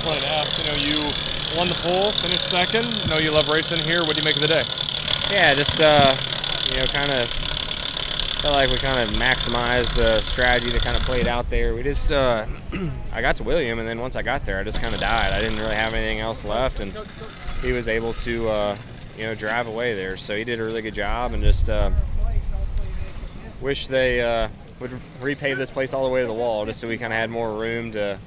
just wanted to ask, you won the pole, finished second. You love racing here. What do you make of the day? Yeah, just, kind of felt like we kind of maximized the strategy that kind of played out there. We just, I got to William, and then once I got there, I just kind of died. I didn't really have anything else left, and he was able to, drive away there. So he did a really good job, and just wish they would repave this place all the way to the wall just so we kind of had more room to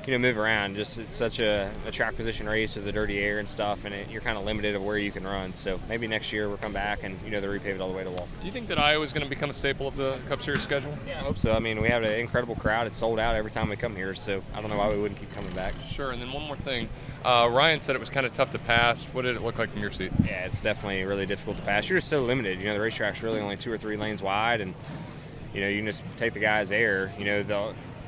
move around. Just it's such a track position race with the dirty air and stuff, and you're kind of limited of where you can run. So maybe next year we'll come back and they repave it all the way to the wall. Do you think that Iowa is going to become a staple of the Cup Series schedule? Yeah, I hope so. I mean, we have an incredible crowd. It's sold out every time we come here, so I don't know why we wouldn't keep coming back. Sure. And then one more thing, Ryan said it was kind of tough to pass. What did it look like from your seat? Yeah, it's definitely really difficult to pass. You're just so limited. The racetrack's really only 2 or 3 lanes wide, and you can just take the guy's air.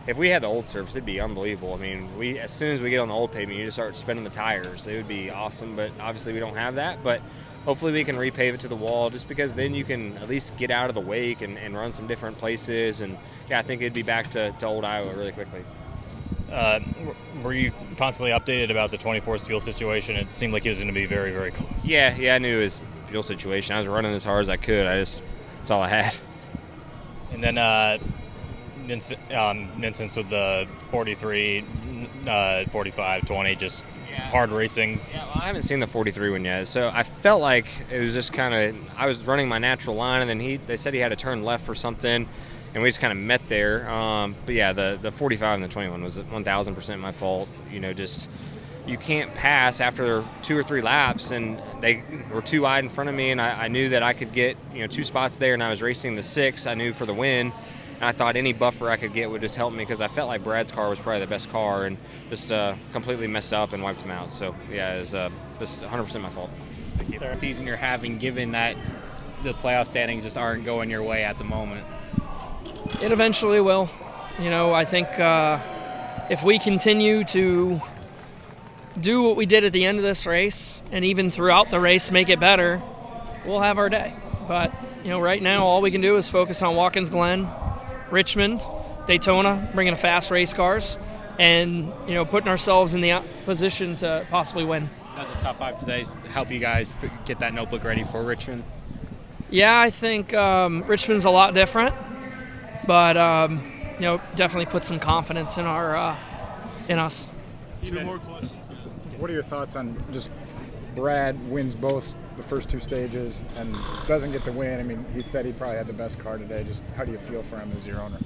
If we had the old surface, it'd be unbelievable. I mean, as soon as we get on the old pavement, you just start spinning the tires. It would be awesome, but obviously we don't have that. But hopefully we can repave it to the wall, just because then you can at least get out of the wake and run some different places. And, yeah, I think it'd be back to old Iowa really quickly. Were you constantly updated about the 24th fuel situation? It seemed like it was going to be very, very close. Yeah, I knew it was fuel situation. I was running as hard as I could. That's all I had. And then instance with the 43, 45, 20, just hard racing. Yeah, well, I haven't seen the 43 one yet, so I felt like it was just kind of, I was running my natural line, and then they said he had to turn left for something, and we just kind of met there. But yeah, the 45 and the 21 was 1,000% my fault. You can't pass after 2 or 3 laps, and they were too wide in front of me, and I knew that I could get 2 spots there, and I was racing the 6, I knew, for the win. And I thought any buffer I could get would just help me, because I felt like Brad's car was probably the best car, and just completely messed up and wiped him out. So, yeah, it was just 100% my fault. Thank you. The season you're having, given that the playoff standings just aren't going your way at the moment. It eventually will. I think if we continue to do what we did at the end of this race, and even throughout the race make it better, we'll have our day. But, right now all we can do is focus on Watkins Glen, Richmond, Daytona, bringing fast race cars, and putting ourselves in the position to possibly win. Does the top 5 today help you guys get that notebook ready for Richmond? Yeah, I think Richmond's a lot different, but definitely put some confidence in in us. 2 more questions. What are your thoughts on just Brad wins both the first 2 stages and doesn't get the win? I mean, he said he probably had the best car today. Just how do you feel for him as your owner?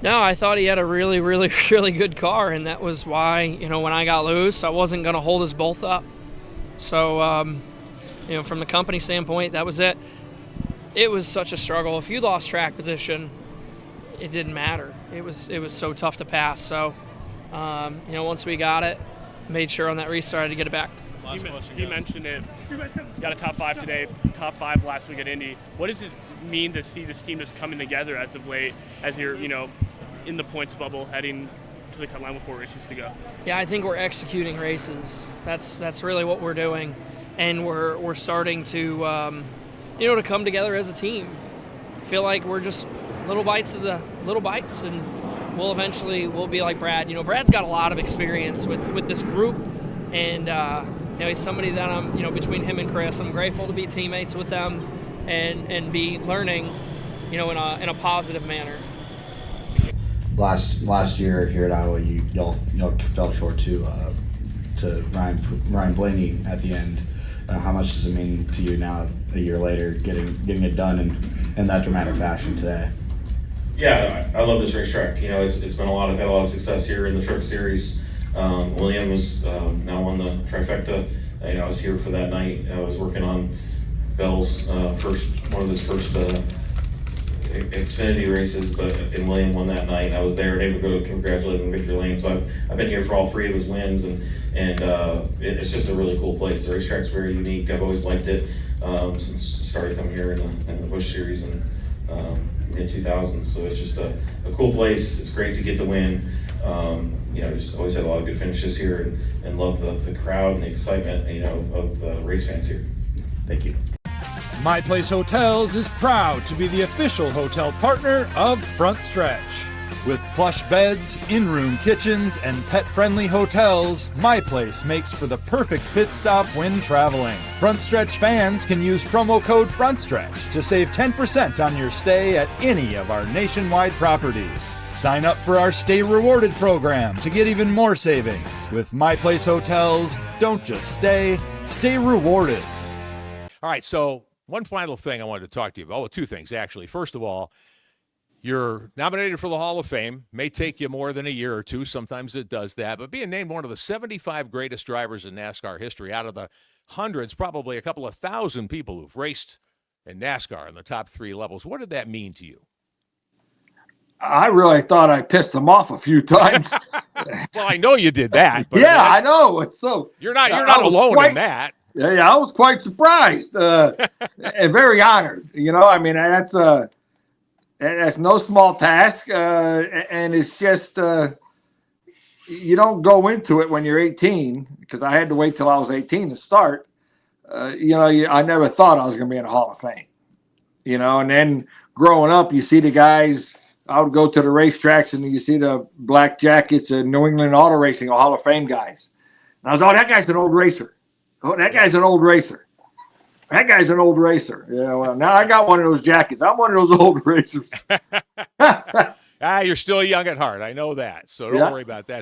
No, I thought he had a really, really, really good car, and that was why, when I got loose, I wasn't going to hold us both up. So, from the company standpoint, that was it. It was such a struggle. If you lost track position, it didn't matter. It was so tough to pass. So, once we got it, made sure on that restart I had to get it back. You mentioned it. Got a top 5 today, top 5 last week at Indy. What does it mean to see this team just coming together as of late, as you're, in the points bubble heading to the cut line with 4 races to go? Yeah, I think we're executing races. That's really what we're doing, and we're starting to, to come together as a team. I feel like we're just little bites, and we'll be like Brad. Brad's got a lot of experience with this group, and he's somebody that I'm, between him and Chris, I'm grateful to be teammates with them and be learning, in a positive manner. Last year here at Iowa, y'all fell short to Ryan Blaney at the end. How much does it mean to you now, a year later, getting it done in that dramatic fashion today? Yeah, I love this racetrack. It's been had a lot of success here in the Truck Series. William was now won the trifecta. I was here for that night. I was working on Bell's one of his first Xfinity races, and William won that night. I was there and able to go congratulate him in victory lane. So I've been here for all 3 of his wins, and it's just a really cool place. The racetrack's very unique. I've always liked it since I started coming here in the Busch Series in mid-2000s. So it's just a cool place. It's great to get the win. Just always had a lot of good finishes here, and love the crowd and the excitement, of the race fans here. Thank you. My Place Hotels is proud to be the official hotel partner of Frontstretch. With plush beds, in-room kitchens, and pet-friendly hotels, My Place makes for the perfect pit stop when traveling. Frontstretch fans can use promo code Frontstretch to save 10% on your stay at any of our nationwide properties. Sign up for our Stay Rewarded program to get even more savings. With My Place Hotels, don't just stay, stay rewarded. All right, so one final thing I wanted to talk to you about. Well, two things, actually. First of all, you're nominated for the Hall of Fame. May take you more than a year or two. Sometimes it does that. But being named one of the 75 greatest drivers in NASCAR history out of the hundreds, probably a couple of thousand people who've raced in NASCAR in the top 3 levels, what did that mean to you? I really thought I pissed them off a few times. Well, I know you did that. But yeah, I know. So you're not alone in that. Yeah, I was quite surprised and very honored. I mean, that's no small task, and it's just you don't go into it when you're 18, because I had to wait till I was 18 to start. I never thought I was going to be in the Hall of Fame. And then growing up, you see the guys. I would go to the racetracks, and you see the black jackets and New England Auto Racing Hall of Fame guys. And I was, that guy's an old racer. Oh, that guy's an old racer. That guy's an old racer. Yeah, well, now I got one of those jackets. I'm one of those old racers. You're still young at heart. I know that. So don't worry about that.